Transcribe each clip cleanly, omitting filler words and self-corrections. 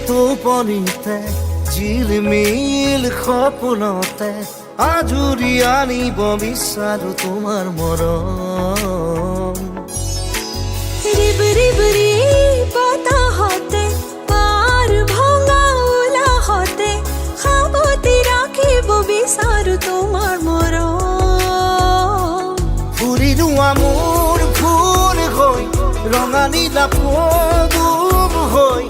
তো পনিতে ঝিলমিল সপোনতে আজুৰি আনিব বিচাৰো তোমাৰ মৰম। ৰিব ৰিব ৰি বতাহতে পাৰ ভঙা উলাহতে সাৱতি ৰাখিব বিচাৰো তোমাৰ মৰম। ফুৰিলো মোৰ ফুল হৈ ৰঙা নীলা পদুম হৈ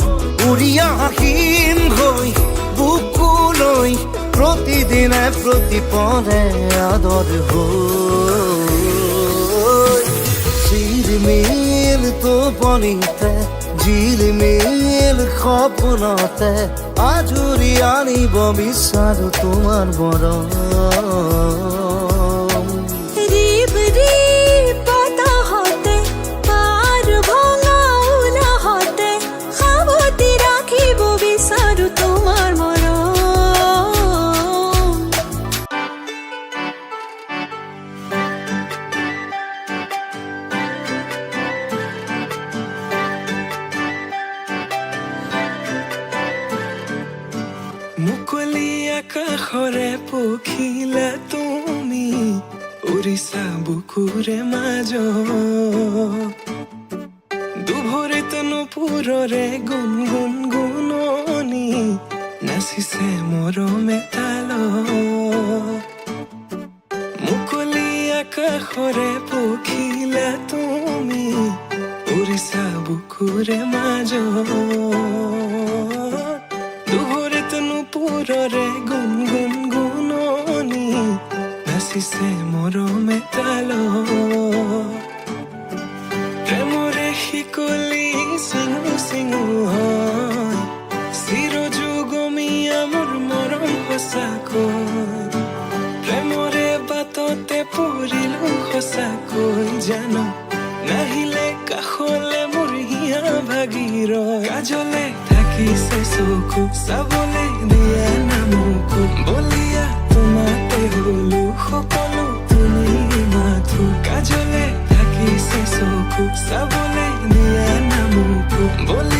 উৰিয়া আহিম হৈ বুকুলৈ প্ৰতিদিনে প্ৰতিপদে আদৰ হৈ। ঝিলমিল টোপনিতে ঝিলমিল সপোনতে আজুৰি আনিব বিচাৰো তোমাৰ মৰম। ৰিব ৰি বতাহতে পাৰ ভঙা উলাহতে সাৱতি ৰাখিব বিচাৰো তোমাৰ মৰম। মুকলি আকাশৰে পখিলা তুমি উৰিছা বুকুৰে মাজত, দুভৰিত নুপুৰৰে গুণ গুণ গুণনি নাচিছে মৰমে তালত। মুকলি আকাশৰে পখিলা তুমি উৰিছা বুকুৰে মাজত, দুভৰিত নুপুৰৰে গুণ গুণ গুণনি নাচিছে মৰমে তালত। প্ৰেমৰে শিকলি চিঙু চিঙু হয় চিৰযুগমীয়া মোৰ মৰম সঁচাকৈ। প্ৰেমৰে বাটতে পৰিলো সঁচাকৈ জানো, নাহিলে কাষলে মোৰ হিয়া ভাগি ৰয়। কাজলে থাকিছে চকু চাবলে দিয়া নামকো, বলিয়া তোমাতে হলো সকলো তুমি মাথো। কাজলে থাকিছে চকু চাবলে দিয়া নামকো, বলিয়া